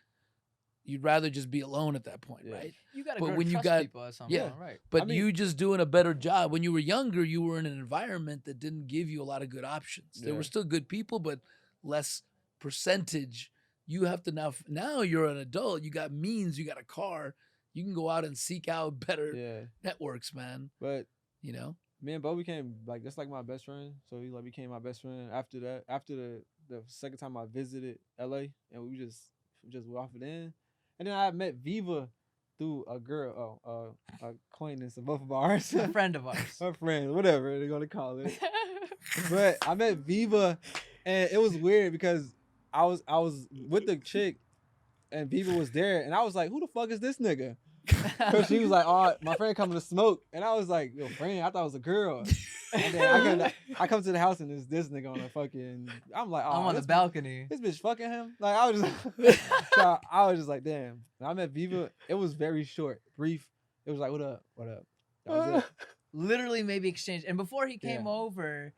You'd rather just be alone at that point, Yeah. right? You gotta But grow to when you trust got- people at some yeah. point, right? But I mean- you just doing a better job. When you were younger, you were in an environment that didn't give you a lot of good options. There Yeah. were still good people, but less percentage. You have to now you're an adult. You got means. You got a car. You can go out and seek out better Yeah, networks, man. but You know. me and Bo became like that's like my best friend. So he like became my best friend after that. After the second time I visited LA, and we just went off it in, and then I met Viva through a girl, acquaintance of both of ours, A friend of ours. a friend, whatever they're gonna call it. But I met Viva, and it was weird because I was with the chick, and Viva was there, and I was like, "Who the fuck is this nigga?" Because she was like, "Oh, my friend coming to smoke," and I was like, "Yo, friend, I thought it was a girl." And then I come to the house and there's this nigga on a fucking. I'm like, "Oh, I'm on the balcony. this bitch fucking him." Like I was just, so I was just like, "Damn." And I met Viva. It was very short, brief. It was like, "What up? What up?" That was it. Literally maybe exchange. And before he came Yeah. over,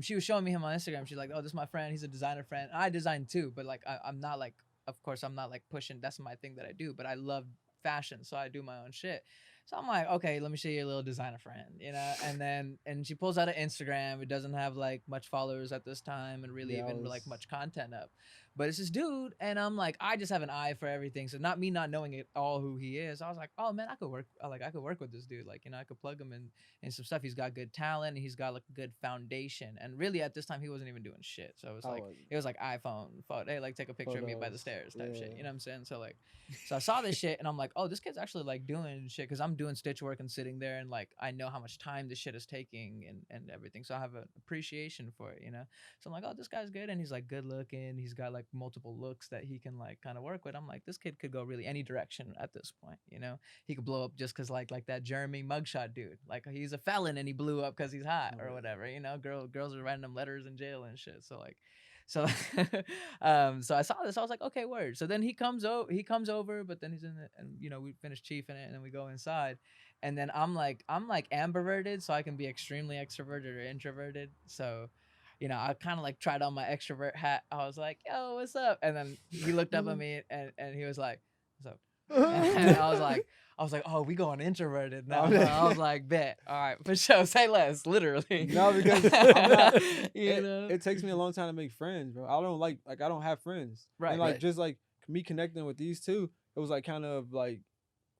she was showing me him on Instagram. She's like, "Oh, this is my friend. He's a designer friend. I design too, but like I'm not like, of course, I'm not like pushing. That's my thing that I do. But I love fashion, so I do my own shit." So I'm like, okay, let me show you a little designer friend, you know. And she pulls out an Instagram. It doesn't have like much followers at this time, and really Yeah, even like much content up. But it's this dude, and I'm like, I just have an eye for everything. So not me not knowing it all who he is. I was like, oh man, I could work. I could work with this dude. Like, you know, I could plug him in some stuff. He's got good talent. And he's got like a good foundation. And really, at this time, he wasn't even doing shit. So it was like it was like iPhone photo. Hey, like take a picture of me by the stairs type shit. You know what I'm saying? So like, so I saw this shit, and I'm like, oh, this kid's actually like doing shit because I'm doing stitch work and sitting there, and like I know how much time this shit is taking and everything. So I have an appreciation for it, you know. So I'm like, oh, this guy's good, and he's like good looking. He's got like multiple looks that he can like kind of work with. I'm like, this kid could go really any direction at this point, you know. He could blow up just because like that Jeremy mugshot dude, like he's a felon and he blew up because he's hot or whatever, you know. Girls are writing him letters in jail and shit. So like, so so I saw this. I was like, okay, word. So then he comes over, but then he's in it, and you know we finish chiefing it, and then we go inside, and then I'm like ambiverted, so I can be extremely extroverted or introverted. So you know, I kind of like tried on my extrovert hat. I was like, yo, what's up? And then he looked up at me and he was like, what's up? And I was like, oh, we going introverted now. I was like, bet. All right, for sure. Say less, literally. No, because I'm not, know? it takes me a long time to make friends, bro. I don't like I don't have friends. Right, And like right. just like me connecting with these two, it was like kind of like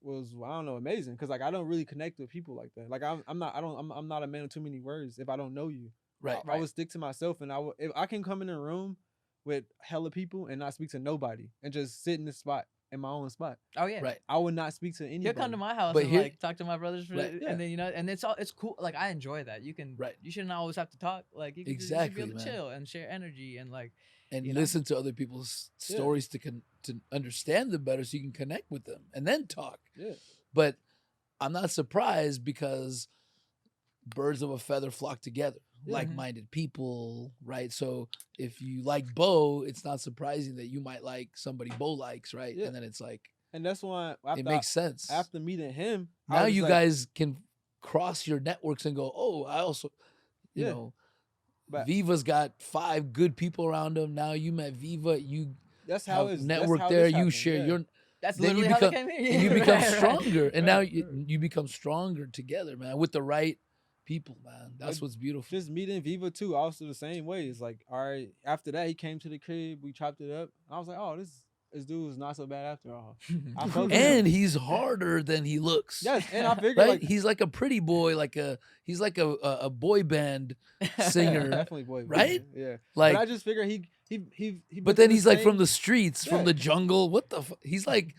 was I don't know amazing because like I don't really connect with people like that. Like I'm not a man of too many words if I don't know you. Right. I would stick to myself, and if I can come in a room with hella people and not speak to nobody and just sit in this spot in my own spot. Oh yeah. Right. I would not speak to anybody. He'll come to my house But and here- like talk to my brothers, Right. and then you know, and it's cool. Like I enjoy that. You can, Right. You shouldn't always have to talk. Like you can just, you should be Exactly, able to man. chill and share energy and like. and You know? listen to other people's Yeah. stories to understand them better so you can connect with them and then talk. Yeah. But I'm not surprised because birds of a feather flock together. Yeah. Like-minded people, right? So if you like Bo, it's not surprising that you might like somebody Bo likes, right? Yeah. And then it's like And that's why it makes sense. after meeting him, I Now was you like, guys can cross your networks and go, oh, I also, you Yeah. know, But- Viva's got 5 good people around him. Now you met Viva, you that's how have it's network that's how there. this You happened, share yeah. your, That's Then you literally how they become- came here. and you become Right, right. stronger. And now Right, you become stronger together, man, with the right people, man. That's But what's beautiful. Just meeting Viva too, also the same way. It's like, all right, after that he came to the crib, we chopped it up. I was like, oh, this dude was not so bad after all. I fuck with him. And he's harder than he looks. Yes, and I figured Right? like He's like a pretty boy, he's like a boy band singer. definitely boy, right? Yeah. Like, but I just figure he but then he's like from the streets, from Yeah. the jungle. What the he's like,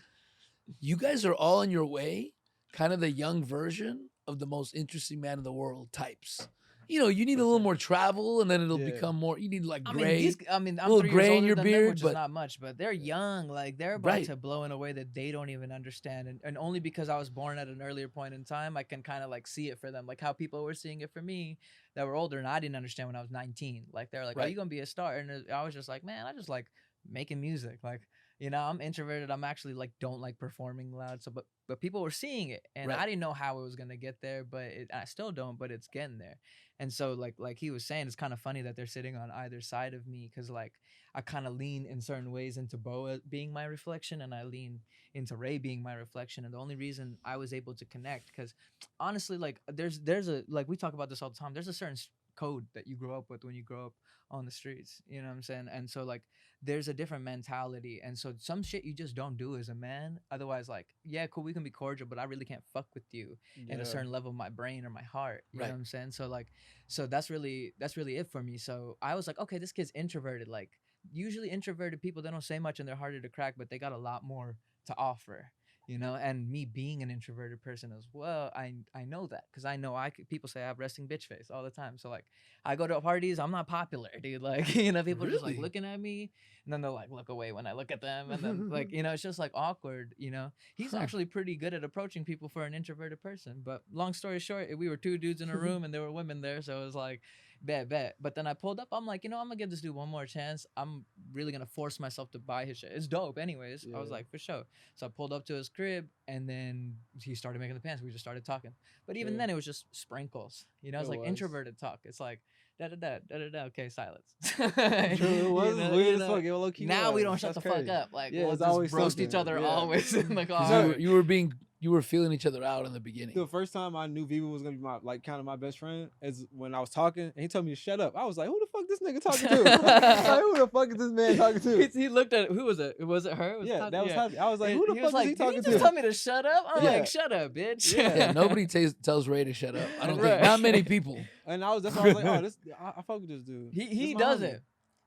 you guys are all on your way, kind of the young version of the most interesting man in the world types. You know, you need a little more travel, and then it'll Yeah. become more. You need like I gray. mean, I'm little 3 years gray in older your than beard, them, which but- is not much, but they're young. Like they're about Right. to blow in a way that they don't even understand, and only because I was born at an earlier point in time, I can kind of like see it for them, like how people were seeing it for me that were older, and I didn't understand when I was 19. Like they're like, "Are Right. you gonna be a star?" And I was just like, "Man, I just like making music." Like, you know, I'm introverted. I'm actually like don't like performing loud. So, but people were seeing it, and Right. I didn't know how it was gonna get there, but I still don't. But it's getting there. And so like he was saying, it's kind of funny that they're sitting on either side of me because like I kind of lean in certain ways into Bo being my reflection, and I lean into Rayy being my reflection. And the only reason I was able to connect, because honestly, like there's a like we talk about this all the time. There's a certain code that you grow up with when you grow up on the streets. You know what I'm saying? And so like there's a different mentality, and so some shit you just don't do as a man. Otherwise, like yeah, cool, we can be cordial, but I really can't fuck with you in a certain level of my brain or my heart. You know Right. what I'm saying? So like, so that's really it for me. So I was like, okay, this kid's introverted. Like usually introverted people, they don't say much and they're harder to crack, but they got a lot more to offer. you know, and me being an introverted person as well, I know that because I know people say I have resting bitch face all the time. So like I go to parties, I'm not popular, dude. Like you know, people are just like Really? looking at me, and then they'll like look away when I look at them, and then like you know, it's just like awkward. You know, he's Huh. actually pretty good at approaching people for an introverted person. But long story short, we were two dudes in a room, and there were women there, so it was like bet. But then I pulled up. I'm like, you know, I'm gonna give this dude one more chance. I'm really gonna force myself to buy his shit. It's dope, anyways. I was Yeah. like, for sure. So I pulled up to his crib, and then he started making the pants. We just started talking. But even Yeah. then, it was just sprinkles. You know, it's It like was. introverted talk. It's like da da da da da da. Okay, silence. True, it was weird as fuck. It low key now we was. don't shut That's the crazy. fuck up. Like Yeah, we'll it's just always roast each something. other Yeah. always in the 'Cause car. you were feeling each other out in the beginning. The first time I knew Viva was gonna be my like kind of my best friend is when I was talking and he told me to shut up. I was like, who the fuck this nigga talking to? Like, who the fuck is this man talking to? He looked at who was it? Was it her? It was Yeah, Tati? that was happy. I was like, And who the he fuck was is he like, talking did you just to? tell me to shut up? I'm Yeah. like, shut up, bitch. Yeah. Yeah, nobody tells Ray to shut up. I don't Right. think not many people. And that's why I was like, oh, this I fuck with this dude. He This my does homie. it.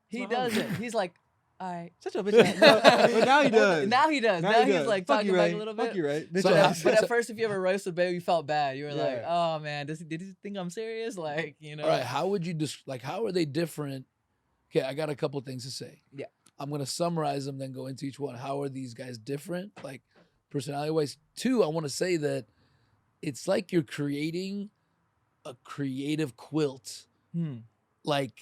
He my does homie. it. He's like, all right. Shut your bitch ass. No, but now he does. Now he does. Now he he's does. like Fuck talking you, back Ray. a little Fuck bit. you, Ray. Bitch So- ass. But at first, if you ever roasted baby, you felt bad. You were like, Yeah. oh man, did he think I'm serious? Like, you know. All right, how would you how are they different? Okay, I got a couple things to say. Yeah. I'm gonna summarize them, then go into each one. How are these guys different, like personality wise? Two, I want to say that it's like you're creating a creative quilt, like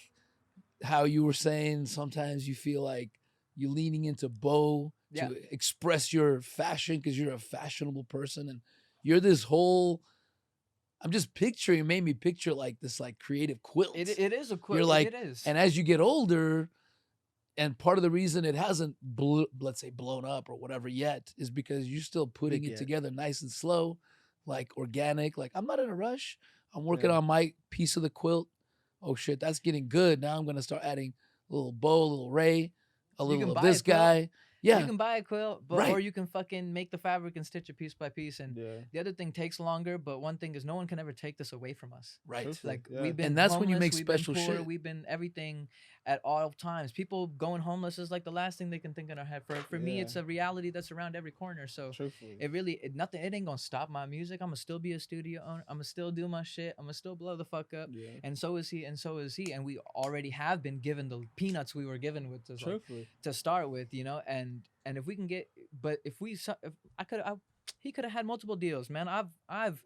how you were saying. Sometimes you feel like you're leaning into Bo Yeah. to express your fashion because you're a fashionable person, and you're this whole. I'm just picturing. It made me picture like this, like creative quilt. It is a quilt. You're like, it is. and as you get older, and part of the reason it hasn't, let's say, blown up or whatever yet, is because you're still putting Big it yet. together nice and slow, like organic. Like I'm not in a rush. I'm working Yeah. on my piece of the quilt. Oh shit, that's getting good. Now I'm gonna start adding a little Bo, a little Ray, a You little can of buy this a quilt. guy. Yeah, You can buy a quilt, but Right. or you can fucking make the fabric and stitch it piece by piece. And Yeah. the other thing takes longer, but one thing is no one can ever take this away from us. right. Truthfully. Like Yeah. we've been, And that's when you homeless, make we've been special poor, shit. We've been everything at all times. People going homeless is like the last thing they can think in their head. For me, Yeah. it's a reality that's around every corner. So Truthfully. it really nothing. It ain't gonna stop my music. I'm gonna still be a studio owner. I'm gonna still do my shit. I'm gonna still blow the fuck up. Yeah. And so is he. And so is he. And we already have been given the peanuts we were given with this, like, Truthfully. to start with, you know, and if we can get, but if he could have had multiple deals, man. I've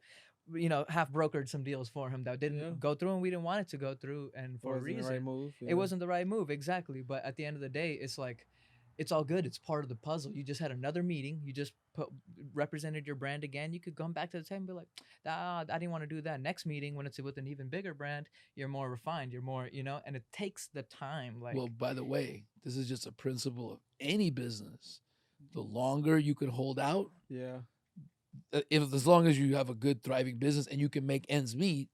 you know, half brokered some deals for him that didn't Yeah. go through, and we didn't want it to go through, and for a Wasn't the reason right move. it wasn't the right move, exactly. But at the end of the day, it's like it's all good. It's part of the puzzle. You just had another meeting. You just represented your brand again. You could come back to the table and be like, I didn't want to do that. Next meeting, when it's with an even bigger brand, you're more refined. You're more, you know, and it takes the time. Like, Well, by the way, this is just a principle of any business. The longer you can hold out, Yeah. if as long as you have a good thriving business and you can make ends meet,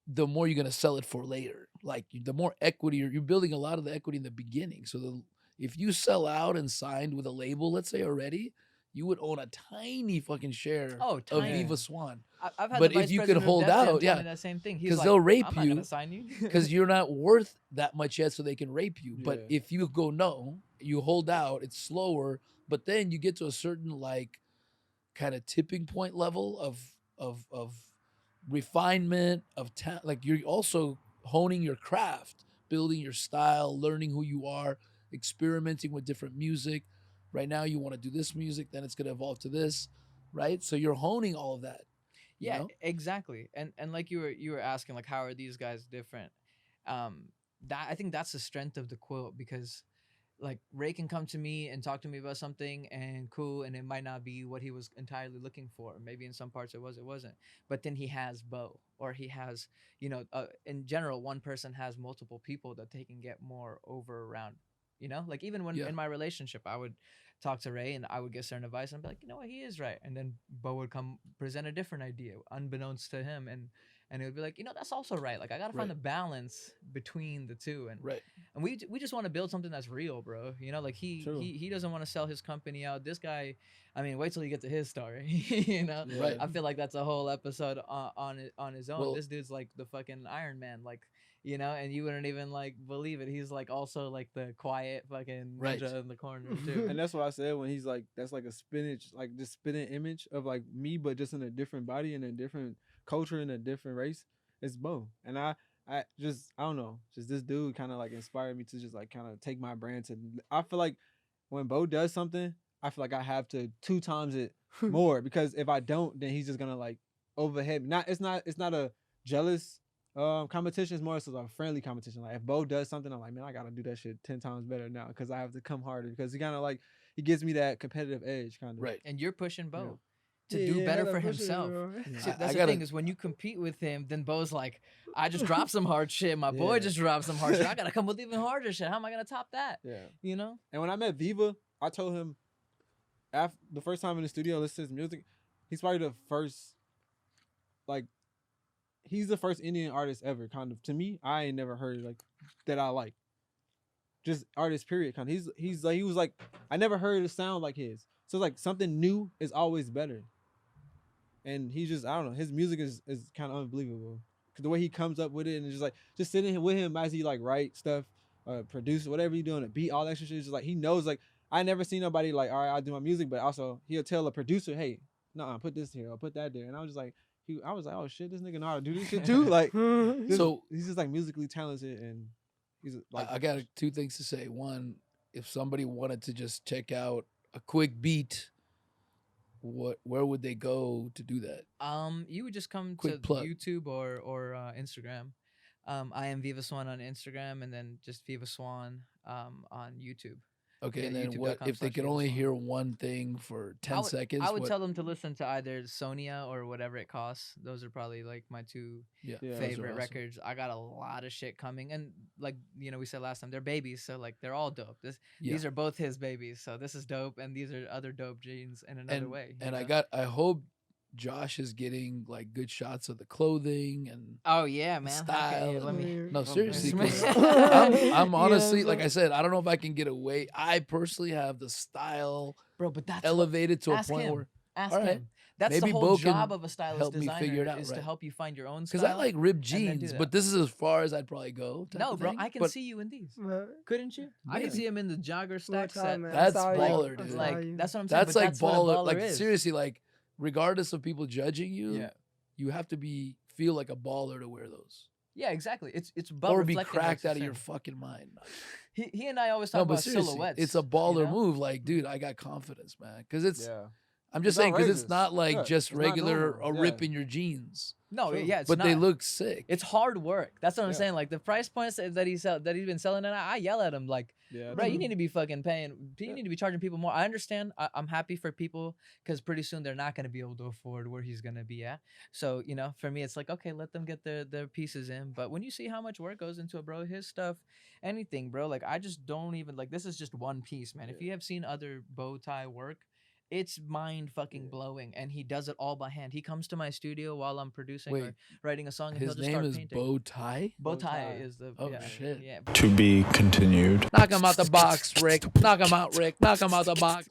the more you're gonna sell it for later. Like the more equity you're building a lot of the equity in the beginning. So if you sell out and signed with a label, let's say already, you would own a tiny fucking share oh, of tiny. Viva Swan I've had But the if vice you could president of hold Def Jam out, tell yeah, me that same thing. He's 'cause like, they'll rape I'm not you, gonna sign you because you're not worth that much yet, so they can rape you. But Yeah. if you go no, you hold out, it's slower, but then you get to a certain like kind of tipping point level of refinement of like you're also honing your craft, building your style, learning who you are, experimenting with different music. Right now you want to do this music, then it's going to evolve to this, right? So you're honing all of that. you Yeah, know? exactly. And like you were asking, like, how are these guys different? That I think that's the strength of the quilt, because like Ray can come to me and talk to me about something and cool, and it might not be what he was entirely looking for. Maybe in some parts it wasn't. But then he has Bo, or he has, you know, in general, one person has multiple people that they can get more over around. You know, like even when Yeah. in my relationship, I would talk to Ray and I would get certain advice and be like, you know what, he is right. And then Bo would come present a different idea, unbeknownst to him, and it would be like, you know, that's also right. Like I gotta find Right. the balance between the two, and Right. and we just want to build something that's real, bro. You know, like True. he doesn't want to sell his company out. This guy, I mean, wait till you get to his story. You know, Right. I feel like that's a whole episode on his own. Well- This dude's like the fucking Iron Man. Like you know, and you wouldn't even like believe it. He's like also like the quiet fucking Right. ninja in the corner too. And that's what I said when he's like, that's like a spinach, like just spinning image of like me, but just in a different body, in a different culture, in a different race. It's Bo. And I don't know, just this dude kind of like inspired me to just like kind of take my brand to. I feel like when Bo does something, I feel like I have to 2 times it more, because if I don't, then he's just gonna like overhead me. It's not a jealous competition. It's more so a friendly competition. Like if Bo does something, I'm like, man, I gotta do that shit 10 times better now, because I have to come harder, because he kind of like, he gives me that competitive edge kind of. Right. And you're pushing Bo. Yeah. To do better for himself. Yeah. See, I that's the gotta- thing is when you compete with him, then Bo's like, I just dropped some hard shit. My boy Yeah. just dropped some hard shit. I gotta come with even harder shit. How am I gonna top that? Yeah. You know? And when I met Viva, I told him after the first time in the studio, listen to his music, he's probably the first, like, he's the first Indian artist ever, kind of. To me, I ain't never heard like that I like. Just artist, period. Kind of. He was like, I never heard a sound like his. So it's like something new is always better. And he just, I don't know, his music is kind of unbelievable. Cause the way he comes up with it, and just sitting with him as he like write stuff, produce whatever he doing, a beat, all that shit. Just like he knows, like I never seen nobody like, all right, I do my music, but also he'll tell a producer, hey, no, put this here or put that there. And I was just like, I was like, oh shit, this nigga know how to do this shit too. Like, So he's just like musically talented, and he's like, I got 2 things to say. One, if somebody wanted to just check out a quick beat, where would they go to do that? You would just come Quick to plug. YouTube or Instagram. I am Viva Swan on Instagram, and then just Viva Swan on YouTube. Okay, Yeah, and then what if they youtube.com/VivaSwan. can only hear one thing for 10 seconds? I would what- tell them to listen to either Sonia or whatever it costs. Those are probably like my 2 yeah, Yeah. those are favorite awesome. records. I got a lot of shit coming, and like we said last time, they're babies, so like they're all dope. Yeah. These are both his babies, so this is dope, and these are other dope genes in another way. you And know? I hope Josh is getting like good shots of the clothing and Oh yeah, man. style. Okay, let me. no, seriously, man. 'cause You know I'm what honestly, I'm like I saying? said, I don't know if I can get away. I personally have the style Bro, but that's elevated to a ask point him. where Ask all right, him. That's maybe the Bo whole can job of a stylist help me designer figure it out, is to right. help you find your own style. because I like ripped and then do jeans, that. but this is as far as I'd probably go. type No, of bro, thing. I can But see you in these. But Couldn't you? I can Maybe. see him in the jogger stack set. That's baller, dude. Like that's what I'm saying. that's but like that's what a baller. Like is. seriously, like regardless of people judging you, Yeah. you have to feel like a baller to wear those, Yeah, exactly. It's about or be reflecting what cracked you're out of your saying. fucking mind. He and I always talk No, but about seriously, silhouettes. it's a baller you know? move. Like, dude, I got confidence, man. Because it's, yeah. I'm just It's saying, because it's outrageous. not like Yeah, just it's not regular normal. a Yeah. rip in your jeans, No, True. yeah, it's but not. they look sick. It's hard work. That's what I'm Yeah. saying. Like the price points that he's been selling, and I yell at him like, Yeah. bro, you need to be fucking paying. You Yeah. need to be charging people more. I understand. I'm happy for people because pretty soon they're not gonna be able to afford where he's gonna be at. So for me, it's like okay, let them get their pieces in. But when you see how much work goes into it, bro, his stuff, anything, bro, like I just don't even like. This is just one piece, man. If you have seen other BoThai work, it's mind fucking blowing, and he does it all by hand. He comes to my studio while I'm producing Wait, or writing a song, and his he'll just name start is painting. BoThai. BoThai BoThai. is the Oh, yeah, shit. yeah. To be continued. Knock him out the box, Rick. Knock him out, Rick. Knock him out the box.